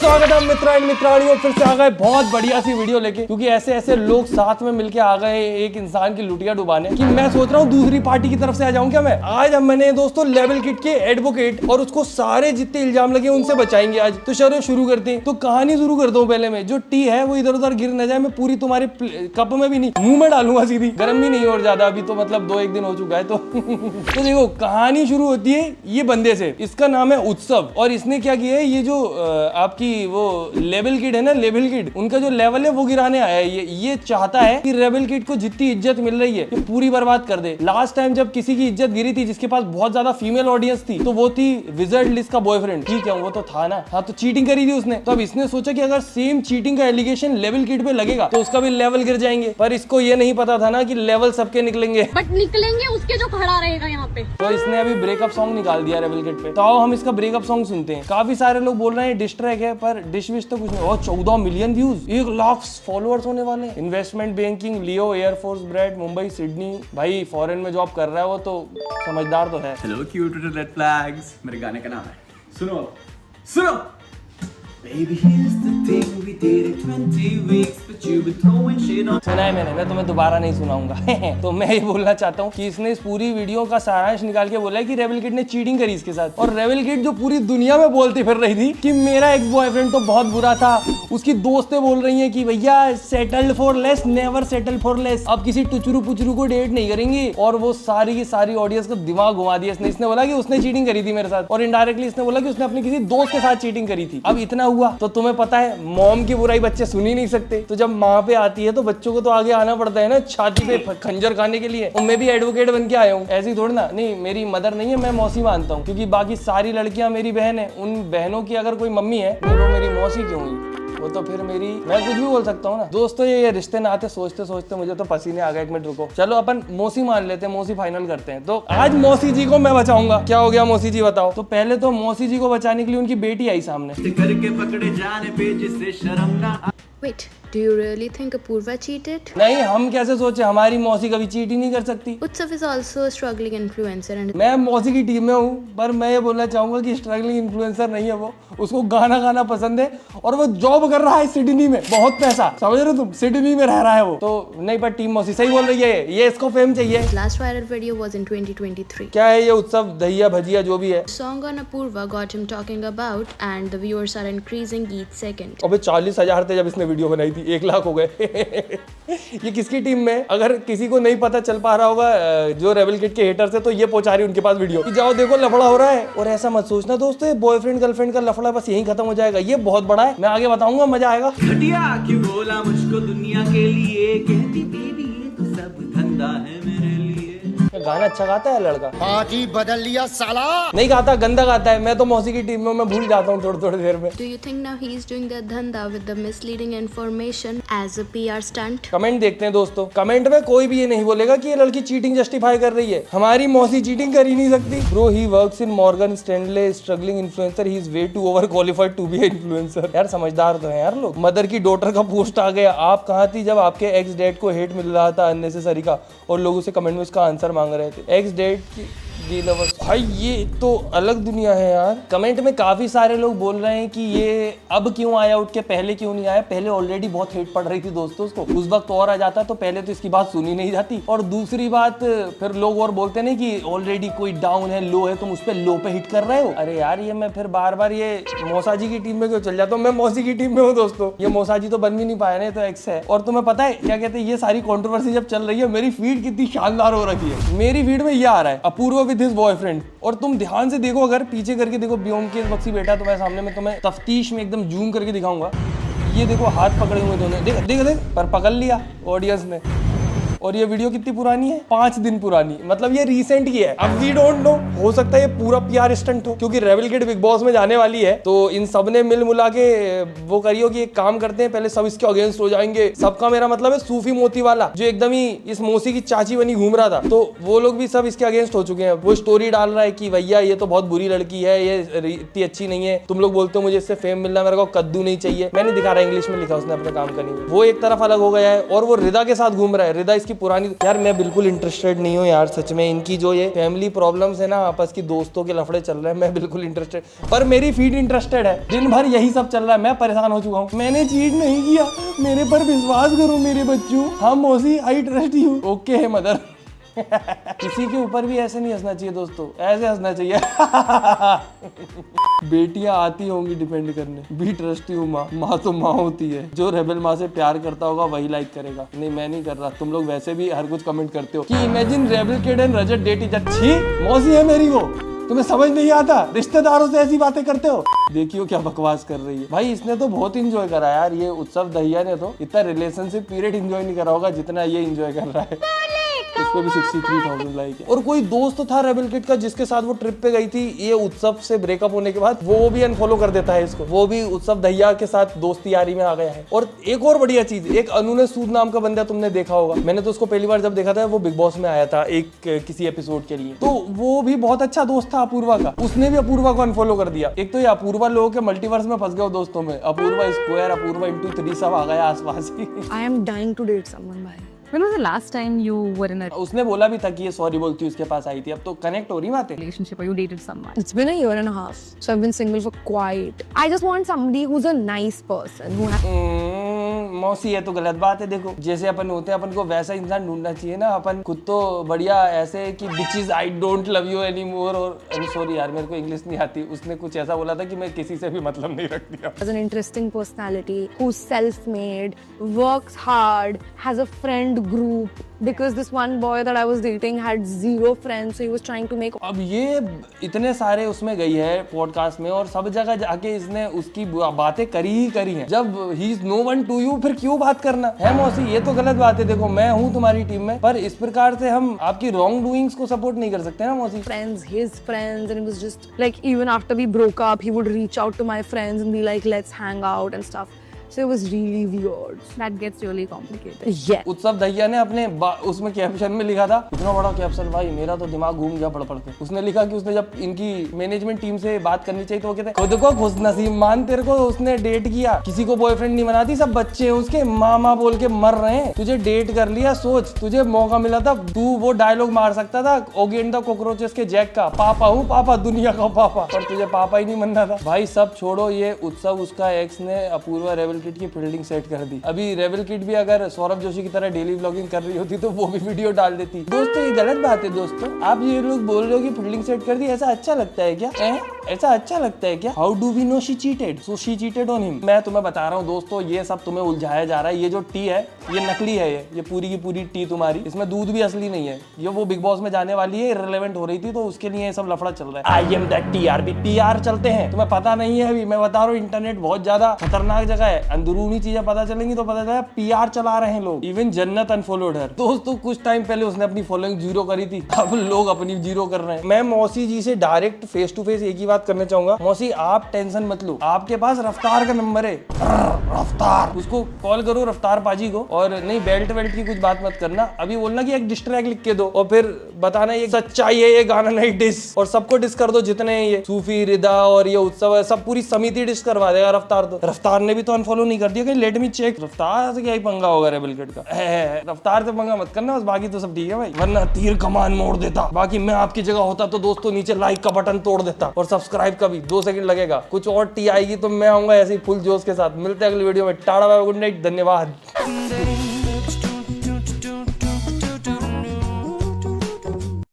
स्वागत है मित्रों एंड मित्राणियों, फिर से आ गए बहुत बढ़िया सी वीडियो लेके, क्योंकि ऐसे ऐसे लोग साथ में मिलके आ गए एक इंसान की लुटिया डुबाने कि मैं सोच रहा हूँ दूसरी पार्टी की तरफ से आ जाऊं क्या मैं। आज हम मैंने दोस्तों लेवल किट के एडवोकेट और उसको सारे जितने इल्जाम लगे उनसे बचाएंगे आज। तो चलो शुरू करते हैं। तो कहानी शुरू करता हूँ पहले मैं। जो टी है वो इधर उधर गिर न जाए, मैं पूरी तुम्हारे कप में भी नहीं, मुंह में डालूंगा सीधी। गर्म भी नहीं और ज्यादा, अभी तो मतलब 2-1 दिन हो चुका है तो तो देखो कहानी शुरू होती है ये बंदे से। इसका नाम है उत्सव और इसने क्या किया है, ये जो आपकी वो लेवल किड है ना, लेवल किड, उनका जो लेवल है वो गिराने आया है। ये चाहता है कि रेबल किड को जितनी इज्जत मिल रही है ये पूरी बर्बाद कर दे। लास्ट टाइम जब किसी की इज्जत गिरी थी जिसके पास बहुत ज्यादा फीमेल ऑडियंस थी, तो वो थी विजर्ड लिस्ट का बॉयफ्रेंड। ठीक है वो तो था ना, हाँ तो चीटिंग करी थी उसने। तो अब इसने सोचा कि अगर सेम चीटिंग का एलिगेशन लेवल किड पे लगेगा तो उसका भी लेवल गिर जाएंगे। पर इसको ये नहीं पता था ना कि लेवल सबके निकलेंगे, बट निकलेंगे उसके जो खड़ा रहेगा यहाँ पे। तो इसने अभी ब्रेकअप सॉन्ग निकाल दिया रेबल किड पे। तो आओ हम इसका ब्रेकअप सॉन्ग सुनते हैं। काफी सारे लोग बोल रहे हैं डिस ट्रैक है, पर डिश विश तो कुछ नहीं। और 14 मिलियन व्यूज, 1 लाख फॉलोअर्स होने वाले। इन्वेस्टमेंट बैंकिंग, लियो, एयरफोर्स ब्रेड, मुंबई, सिडनी। भाई फॉरेन में जॉब कर रहा है वो, तो समझदार तो है। हेलो क्यूट रेड फ्लैग्स, मेरे गाने का नाम है। सुनो सुनो। Baby, here's the thing, we did it 20 weeks, but you've been throwing shit on. सुना है मैंने, मैं तुम्हें दोबारा नहीं सुनाऊंगा। तो मैं ये बोलना चाहता हूँ कि इसने इस पूरी वीडियो का सारांश निकाल के बोला है कि रेबल किड ने चीटिंग करी इसके साथ। और रेबल किड जो पूरी दुनिया में बोलती फिर रही थी कि मेरा एक्स बॉयफ्रेंड तो बहुत बुरा था, उसकी दोस्तें बोल रही हैं कि भैया settled for less, never settle for less, अब किसी टुचरू पुचरू को डेट नहीं करेंगे। और वो सारी की सारी ऑडियंस का दिमाग घुमा दिया इसने। इसने बोला कि उसने चीटिंग करी थी मेरे साथ, और इनडायरेक्टली इसने बोला कि उसने अपने किसी दोस्त के साथ चीटिंग करी थी। अब इतना हुआ तो तुम्हें पता है मॉम की बुराई बच्चे सुन ही नहीं सकते, तो जब माँ पे आती है तो बच्चों को तो आगे आना पड़ता है ना, छाती पे खंजर खाने के लिए। और मैं भी एडवोकेट बन के आया हूँ, ऐसी थोड़ी ना। नहीं मेरी मदर नहीं है, मैं मौसी मानता हूँ, क्योंकि बाकी सारी लड़कियां मेरी बहन है। उन बहनों की अगर कोई मम्मी है तो वो मेरी मौसी क्यों हुई, वो तो फिर मेरी, मैं कुछ भी बोल सकता हूँ ना। दोस्तों ये रिश्ते नाते सोचते सोचते मुझे तो पसीने आ गए। 1 मिनट रुको, चलो अपन मौसी मान लेते हैं, मौसी फाइनल करते हैं। तो आज मौसी जी को मैं बचाऊंगा। क्या हो गया मौसी जी बताओ। तो पहले तो मौसी जी को बचाने के लिए उनकी बेटी आई सामने। करके पकड़े जाने पे जिससे शर्म ना। Wait, do you really think Apurva cheated? नहीं, हम कैसे सोचे, हमारी मौसी कभी चीट ही नहीं कर सकती। Utsav is also a struggling influencer and मैं मौसी की टीम में हूँ, पर मैं ये बोलना चाहूंगा कि स्ट्रगलिंग इन्फ्लुएंसर नहीं है वो। उसको गाना गाना पसंद है और वो जॉब कर रहा है सिडनी में, बहुत पैसा, समझ रहे हो तुम, सिडनी में रह रहा है वो। तो नहीं, पर टीम मौसी सही बोल रही है, ये इसको फेम चाहिए। last viral video was in 2023. क्या है ये उत्सव, दहिया भजिया जो भी है। Song on Apurva got him talking about and the viewers are increasing each second. अबे 40,000 थे जब इसने वीडियो बनाई थी, 1 लाख हो गए। ये किसकी टीम में, अगर किसी को नहीं पता चल पा रहा होगा जो रेबल किड के हेटर से, तो ये पहुंचा रही उनके पास वीडियो कि जाओ देखो लफड़ा हो रहा है। और ऐसा मत सोचना दोस्तों बॉयफ्रेंड गर्लफ्रेंड का लफड़ा बस यहीं खत्म हो जाएगा, ये बहुत बड़ा है, मैं आगे बताऊंगा, मजा आएगा। घटिया क्यों बोला मुझको दुनिया के लिए, कहती बेबी ये तो सब धंधा है मेरे लिए। गाना अच्छा गाता है लड़का, पार्टी बदल लिया साला। नहीं गाता, गंदा गाता है। मैं तो मौसी की टीम में, मैं भूल जाता हूँ थोड़ी थोड़ी देर में। Do you think now he is doing the dhanda with the misleading information as a PR stunt? Comment देखते हैं दोस्तों। कमेंट में कोई भी ये नहीं बोलेगा कि ये लड़की चीटिंग जस्टिफाई कर रही है। हमारी मौसी चीटिंग कर ही नहीं सकती। Bro he works in Morgan Stanley, struggling influencer, he is way too over qualified to be influencer. यार समझदार तो है यार लोग। मदर की डॉटर का पोस्ट आ गया। आप कहाँ थी जब आपके एक्स डेड को हेट मिल रहा था अननेसेसरी का, और लोग उसे कमेंट में उसका आंसर मांग रहे थे। एक्स डेड की भाई ये तो अलग दुनिया है यार। कमेंट में काफी सारे लोग बोल रहे हैं कि ये अब क्यों आया उठ के, पहले क्यों नहीं आया। पहले ऑलरेडी बहुत हेट पड़ रही थी दोस्तों उसको, उस वक्त और आ जाता तो पहले तो इसकी बात सुनी नहीं जाती। और दूसरी बात फिर लोग और बोलते नहीं कि ऑलरेडी कोई डाउन है, लो है, तुम उस पर लो पे हिट कर रहे हो। अरे यार ये मैं फिर बार बार ये मौसा जी की टीम में क्यों चल जाता हूँ। मैं मौसी की टीम में हूँ दोस्तों, ये मौसा जी तो बन भी नहीं पाया ना, तो एक्स है। और तुम्हें पता है क्या कहते हैं, ये सारी कॉन्ट्रोवर्सी जब चल रही है मेरी फीड कितनी शानदार हो रखी है। मेरी फीड में ये आ रहा है अपूर्व विद हिज बॉयफ्रेंड, और तुम ध्यान से देखो, अगर पीछे करके देखो, ब्योमकेश बख्शी बैठा तुम्हारे सामने में, तुम्हें तफ्तीश में एकदम जूम करके दिखाऊंगा। ये देखो हाथ पकड़े हुए दोनों, देख देख देख, पर पकड़ लिया ऑडियंस ने। और ये वीडियो कितनी पुरानी है, 5 दिन पुरानी, मतलब ये रीसेंट की है। अब वी डोंट नो, हो सकता है ये पूरा PR स्टंट हो, क्योंकि रेबल किड बिग बॉस में जाने वाली है, तो इन सब ने मिल मुला के वो करियो कि एक काम करते हैं, पहले सब इसके अगेंस्ट हो जाएंगे। सबका मेरा मतलब है सूफी मोती वाला, जो एकदम ही इस मौसी की चाची बनी घूम रहा था, तो वो लोग भी सब इसके अगेंस्ट हो चुके हैं। वो स्टोरी डाल रहा है कि भैया ये तो बहुत बुरी लड़की है, ये इतनी अच्छी नहीं है, तुम लोग बोलते हो मुझे इससे फेम मिलना, मेरे को कद्दू नहीं चाहिए। मैंने दिखा रहा है, इंग्लिश में लिखा उसने अपने काम का नहीं। वो एक तरफ अलग हो गया है, और वो रिदा के साथ घूम रहा है। रिदा इसकी पुरानी। यार मैं बिल्कुल इंटरेस्टेड नहीं हूँ यार सच में, इनकी जो ये फैमिली प्रॉब्लम्स है ना, आपस की दोस्तों के लफड़े चल रहे हैं, मैं बिल्कुल इंटरेस्टेड, पर मेरी फीड इंटरेस्टेड है, दिन भर यही सब चल रहा है, मैं परेशान हो चुका हूँ। मैंने चीट नहीं किया, मेरे पर विश्वास करो मेरे बच्चों, हाँ मौसी आई ट्रस्ट यू। ओके है मदर। किसी के ऊपर भी ऐसे नहीं हंसना चाहिए दोस्तों, ऐसे हंसना चाहिए। बेटियां आती होंगी डिपेंड करने, बी ट्रस्टी हूँ माँ, माँ तो माँ होती है, जो रेबल माँ से प्यार करता होगा वही लाइक करेगा। नहीं मैं नहीं कर रहा, तुम लोग वैसे भी हर कुछ कमेंट करते हो कि imagine rebel kid and Rajat date is अच्छी। मौसी है मेरी वो, तुम्हें समझ नहीं आता, रिश्तेदारों से ऐसी बातें करते हो। देखियो क्या बकवास कर रही है भाई, इसने तो बहुत इंजॉय करा यार, ये उत्सव दहिया ने तो इतना रिलेशनशिप पीरियड इंजॉय नहीं करा होगा जितना ये इंजॉय कर रहा है। उसको भी 63,000 लाइक है। और कोई दोस्त था रेबल किड का जिसके साथ वो ट्रिप पे गई थी, ये उत्सव से ब्रेकअप होने के बाद वो भी अनफॉलो कर देता है इसको, वो भी उत्सव दहिया के साथ दोस्ती यारी में आ गया है। और एक और बढ़िया चीज, एक अनुने सूद नाम का बंदा तुमने देखा होगा, मैंने तो उसको पहली बार जब देखा था वो बिग बॉस में आया था एक किसी एपिसोड के लिए, तो वो भी बहुत अच्छा दोस्त था अपूर्वा का, उसने भी अपूर्वा को अनफॉलो कर दिया। एक तो ये अपूर्वा लोगों के मल्टीवर्स में फंस गए दोस्तों में, अपूर्वा स्क्वायर, अपूर्वा इंटू 3 सब आ गया आसपास ही। I am dying to date someone, bhai. When was the last time you were in a उसने बोला भी था कि ये सॉरी बोलती उसके पास आई थी, अब तो कनेक्ट हो रही बातें। relationship or you dated someone? It's been a year and a half, so I've been single for quite. I just want somebody who's a nice person who has. मौसी है तो गलत बात है। देखो जैसे अपन होते हैं, अपन को वैसा इंसान ढूंढना चाहिए ना। अपन खुद तो बढ़िया ऐसे कि bitches I don't love you any more, और सॉरी यार मेरे को इंग्लिश नहीं आती, उसने कुछ ऐसा बोला था कि मैं किसी से भी मतलब नहीं रखती हूँ। Has an interesting personality, who's self-made, works hard, has a friend group. Because this one boy that I was dating had 0 friends, so he was trying to make. अब ये इतने सारे उसमें गई है पॉडकास्ट में और सब जगह जाके इसने उसकी बातें करी ही करी हैं। जब he is no one to you, फिर क्यों बात करना है मौसी? ये तो गलत बात है। देखो मैं हूँ तुम्हारी टीम में, पर इस प्रकार से हम आपकी रॉन्ग डूइंग्स को सपोर्ट नहीं कर सकते ना मौसी। Friends, his friends, and it was just like even after we broke up, he would reach out to my friends and be like, "Let's hang out and stuff." So it was really weird. That gets really complicated. Yeah. उत्सव दहिया ने अपने उसमें caption में लिखा था, इतना बड़ा caption भाई मेरा तो दिमाग घूम गया पढ़ पढ़ के। उसने लिखा कि उसने जब इनकी मैनेजमेंट टीम से बात करनी चाहिए तो वो कहते खुद को खुश नसीब मान, तेरे को उसने डेट किया, किसी को बॉयफ्रेंड नहीं बनाती, सब बच्चे हैं उसके, मामा बोल के मर रहे हैं, तुझे डेट कर लिया, सोच तुझे मौका मिला था, तू वो डायलॉग मार सकता था ओगी एंड द कॉकरोचेस के जैक का, पापा हूँ पापा, दुनिया का पापा, पर तुझे पापा ही नहीं बनना था। भाई सब छोड़ो, ये उत्सव उसका एक्स ने अपूर्वा रेबल किड की फील्डिंग सेट कर दी। अभी रेबल किड भी अगर सौरभ जोशी की तरह डेली व्लॉगिंग कर रही होती तो वो भी वीडियो डाल देती। दोस्तों ये गलत बात है दोस्तों, आप ये लोग बोल रहे हो कि फील्डिंग सेट कर दी, ऐसा अच्छा लगता है क्या? ऐसा अच्छा लगता है क्या? How do we know she cheated? So she cheated on him. मैं तुम्हें बता रहा हूँ दोस्तों, ये सब तुम्हें उलझाया जा रहा है। ये जो टी है ये नकली है, ये पूरी की पूरी टी तुम्हारी, इसमें दूध भी असली नहीं है। ये वो बिग बॉस में जाने वाली है, इररिलेवेंट हो रही थी तो उसके लिए ये सब लफड़ा चल रहा है। I am that TRP, PR चलते हैं, तुम्हें पता नहीं है। अभी मैं बता रहा हूँ इंटरनेट बहुत ज्यादा खतरनाक जगह है, अंदरूनी चीजें पता चलेंगी तो पता चला पीआर चला रहे हैं लोग। इवन जन्नत अनफॉलोड है दोस्तों, कुछ टाइम पहले उसने अपनी फॉलोइंग 0 करी थी, अब लोग अपनी 0 कर रहे हैं। मैं मौसी जी से डायरेक्ट फेस टू फेस एक ही बात करना चाहूंगा, मौसी आप टेंशन मत लो, आपके पास रफ्तार का नंबर है, रफ्तार, उसको कॉल करो रफ्तार पाजी को। और नहीं बेल्ट वेल्ट की कुछ बात मत करना, अभी बोलना कि एक डिस्ट्रैक्ट लिख के दो और फिर बताना ये सच्चाई है, ये गाना नहीं डिस, और सबको डिस कर दो जितने हैं ये सूफी, रिदा और ये उत्सव है, सब पूरी समिति डिस करवा देगा रफ्तार। तो रफ्तार ने भी तो अनफॉलो नहीं कर दिया, कहीं लेट मी चेक। रफ्तार से क्या ही पंगा होगा रेबल किड का? रफ्तार से पंगा मत करना बस, बाकी तो सब ठीक है भाई, वरना तीर कमान मोड़ देता। बाकी मैं आपकी जगह होता तो दोस्तों नीचे लाइक का बटन तोड़ देता और सब्सक्राइब का भी 2 सेकंड लगेगा। कुछ और टी आएगी तो मैं आऊंगा ऐसे ही फुल जोश के साथ। मिलते हैं अगली वीडियो में, टाटा बाय, गुड नाइट, धन्यवाद।